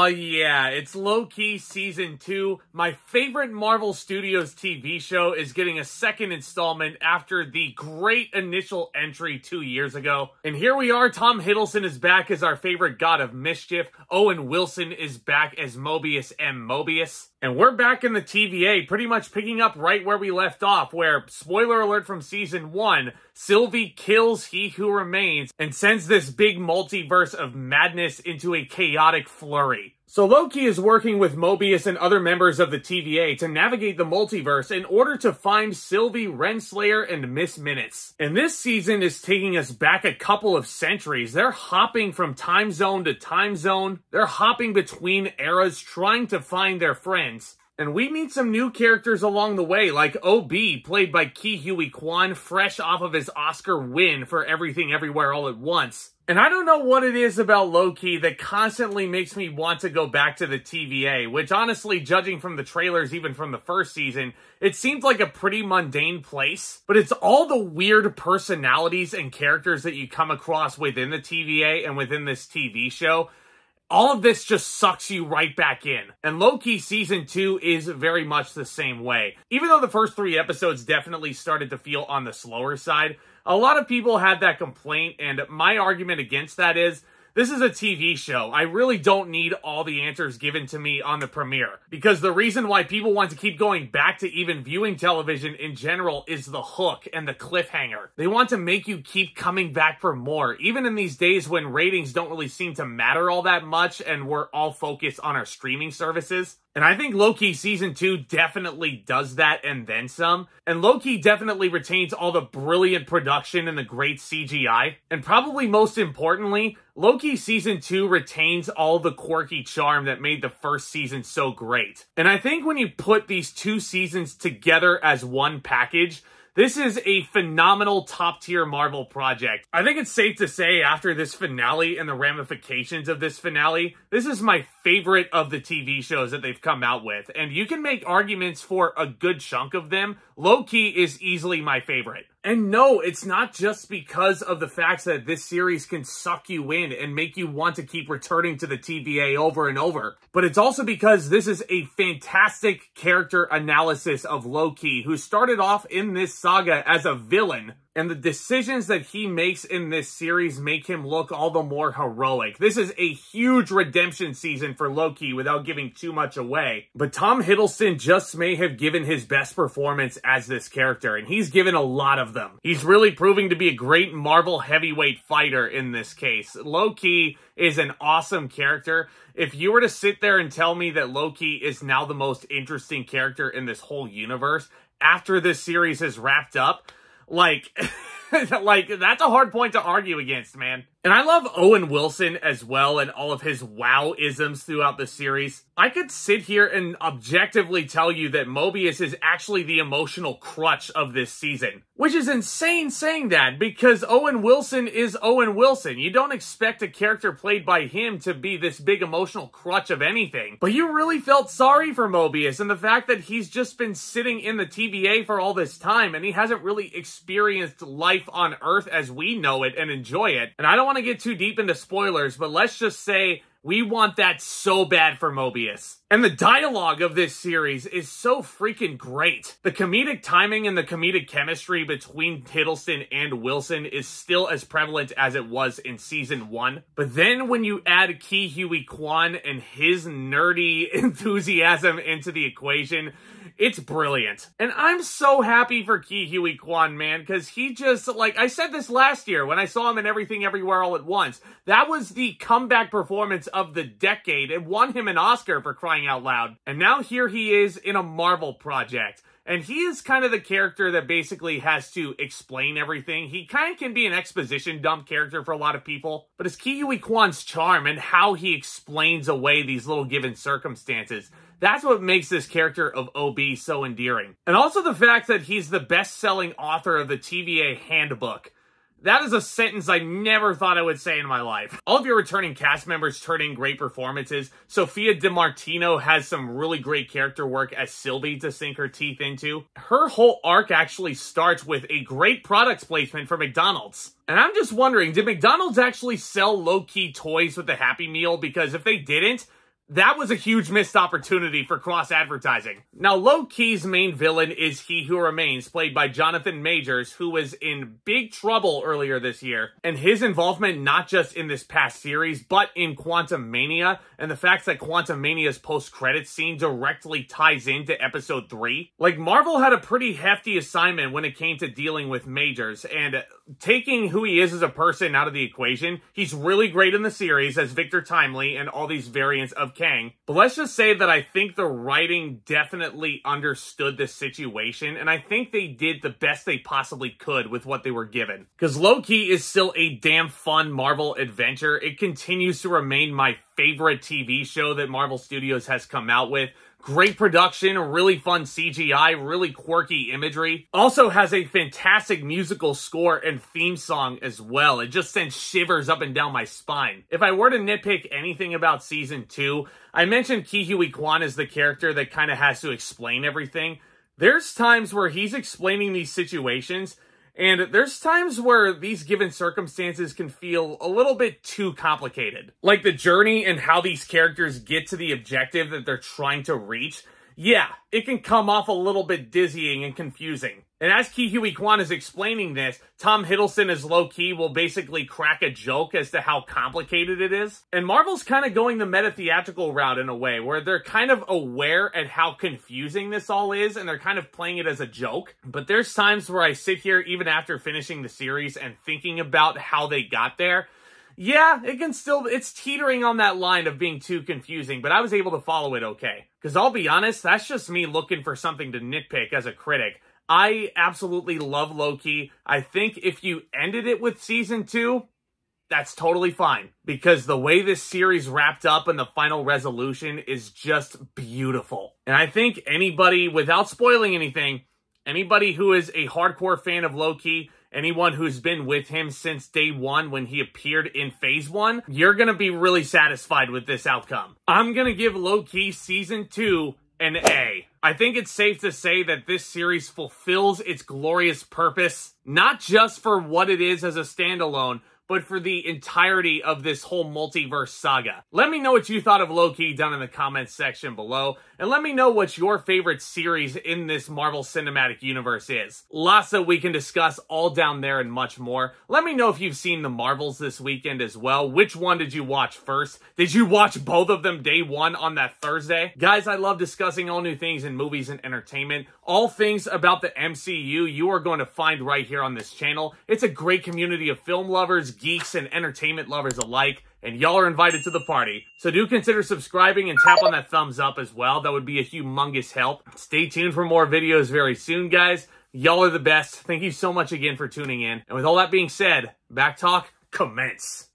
Yeah, it's Loki Season 2. My favorite Marvel Studios TV show is getting a second installment after the great initial entry 2 years ago. And here we are, Tom Hiddleston is back as our favorite god of mischief. Owen Wilson is back as Mobius M. Mobius. And we're back in the TVA, pretty much picking up right where we left off, where, spoiler alert from Season 1, Sylvie kills He Who Remains and sends this big multiverse of madness into a chaotic flurry. So Loki is working with Mobius and other members of the TVA to navigate the multiverse in order to find Sylvie, Renslayer, and Miss Minutes. And this season is taking us back a couple of centuries. They're hopping from time zone to time zone. They're hopping between eras trying to find their friends. And we meet some new characters along the way, like OB, played by Ke-Huy Quan, fresh off of his Oscar win for Everything Everywhere All at Once. And I don't know what it is about Loki that constantly makes me want to go back to the TVA, which honestly, judging from the trailers, even from the first season, it seemed like a pretty mundane place. But it's all the weird personalities and characters that you come across within the TVA and within this TV show. All of this just sucks you right back in. And Loki Season 2 is very much the same way. Even though the first 3 episodes definitely started to feel on the slower side, a lot of people had that complaint, and my argument against that is, this is a TV show. I really don't need all the answers given to me on the premiere. Because the reason why people want to keep going back to even viewing television in general is the hook and the cliffhanger. They want to make you keep coming back for more, even in these days when ratings don't really seem to matter all that much and we're all focused on our streaming services. And I think Loki Season 2 definitely does that and then some. And Loki definitely retains all the brilliant production and the great CGI. And probably most importantly, Loki Season 2 retains all the quirky charm that made the first season so great. And I think when you put these 2 seasons together as one package, this is a phenomenal top-tier Marvel project. I think it's safe to say after this finale and the ramifications of this finale, this is my favorite of the TV shows that they've come out with. And you can make arguments for a good chunk of them. Loki is easily my favorite. And no, it's not just because of the fact that this series can suck you in and make you want to keep returning to the TVA over and over. But it's also because this is a fantastic character analysis of Loki, who started off in this saga as a villain. And the decisions that he makes in this series make him look all the more heroic. This is a huge redemption season for Loki without giving too much away. But Tom Hiddleston just may have given his best performance as this character, and he's given a lot of them. He's really proving to be a great Marvel heavyweight fighter in this case. Loki is an awesome character. If you were to sit there and tell me that Loki is now the most interesting character in this whole universe after this series is wrapped up, like, that's a hard point to argue against, man. And I love Owen Wilson as well and all of his wow-isms throughout the series. I could sit here and objectively tell you that Mobius is actually the emotional crutch of this season. Which is insane saying that, because Owen Wilson is Owen Wilson. You don't expect a character played by him to be this big emotional crutch of anything. But you really felt sorry for Mobius, and the fact that he's just been sitting in the TVA for all this time, and he hasn't really experienced life on Earth as we know it and enjoy it. And I don't want to get too deep into spoilers, but let's just say we want that so bad for Mobius. And the dialogue of this series is so freaking great. The comedic timing and the comedic chemistry between Hiddleston and Wilson is still as prevalent as it was in Season 1. But then when you add Ke-Huy Quan and his nerdy enthusiasm into the equation, it's brilliant. And I'm so happy for Ke-Huy Quan, man, because he just, like, I said this last year when I saw him in Everything Everywhere All at Once. That was the comeback performance of the decade. It won him an Oscar, for crying out loud. And now here he is in a Marvel project. And he is kind of the character that basically has to explain everything. He kind of can be an exposition dump character for a lot of people. But it's Ke-Huy Quan's charm and how he explains away these little given circumstances. That's what makes this character of OB so endearing. And also the fact that he's the best-selling author of the TVA Handbook. That is a sentence I never thought I would say in my life. All of your returning cast members turn in great performances. Sophia Martino has some really great character work as Sylvie to sink her teeth into. Her whole arc actually starts with a great product placement for McDonald's. And I'm just wondering, did McDonald's actually sell low-key toys with the Happy Meal? Because if they didn't, That was a huge missed opportunity for cross-advertising. Now, Loki's main villain is He Who Remains, played by Jonathan Majors, who was in big trouble earlier this year. And his involvement, not just in this past series, but in Quantumania, and the fact that Quantumania's post-credits scene directly ties into episode 3. Like, Marvel had a pretty hefty assignment when it came to dealing with Majors, and taking who he is as a person out of the equation, he's really great in the series as Victor Timely and all these variants of Kang. But let's just say that I think the writing definitely understood the situation, and I think they did the best they possibly could with what they were given. Because Loki is still a damn fun Marvel adventure. It continues to remain my favorite TV show that Marvel Studios has come out with. Great production, really fun CGI, really quirky imagery. Also has a fantastic musical score and theme song as well. It just sends shivers up and down my spine. If I were to nitpick anything about Season 2, I mentioned Ke Huy Quan is the character that kind of has to explain everything. There's times where he's explaining these situations, and there's times where these given circumstances can feel a little bit too complicated. Like the journey and how these characters get to the objective that they're trying to reach. Yeah, it can come off a little bit dizzying and confusing. And as Ke Huy Quan is explaining this, Tom Hiddleston as Loki will basically crack a joke as to how complicated it is. And Marvel's kind of going the meta-theatrical route in a way, where they're kind of aware at how confusing this all is, and they're kind of playing it as a joke. But there's times where I sit here, even after finishing the series, and thinking about how they got there. Yeah, it's teetering on that line of being too confusing, but I was able to follow it okay. Because I'll be honest, that's just me looking for something to nitpick as a critic. I absolutely love Loki. I think if you ended it with Season 2, that's totally fine. Because the way this series wrapped up and the final resolution is just beautiful. And I think anybody, without spoiling anything, anybody who is a hardcore fan of Loki, anyone who's been with him since day one when he appeared in Phase 1, you're going to be really satisfied with this outcome. I'm going to give Loki Season 2 an A. I think it's safe to say that this series fulfills its glorious purpose, not just for what it is as a standalone, but for the entirety of this whole multiverse saga. Let me know what you thought of Loki down in the comments section below, and let me know what your favorite series in this Marvel Cinematic Universe is. Lots that we can discuss all down there and much more. Let me know if you've seen the Marvels this weekend as well. Which one did you watch first? Did you watch both of them day one on that Thursday? Guys, I love discussing all new things in movies and entertainment. All things about the MCU you are going to find right here on this channel. It's a great community of film lovers, geeks, and entertainment lovers alike, and y'all are invited to the party. So do consider subscribing and tap on that thumbs up as well. That would be a humongous help. Stay tuned for more videos very soon, guys. Y'all are the best. Thank you so much again for tuning in. And with all that being said, Back Talk, commence.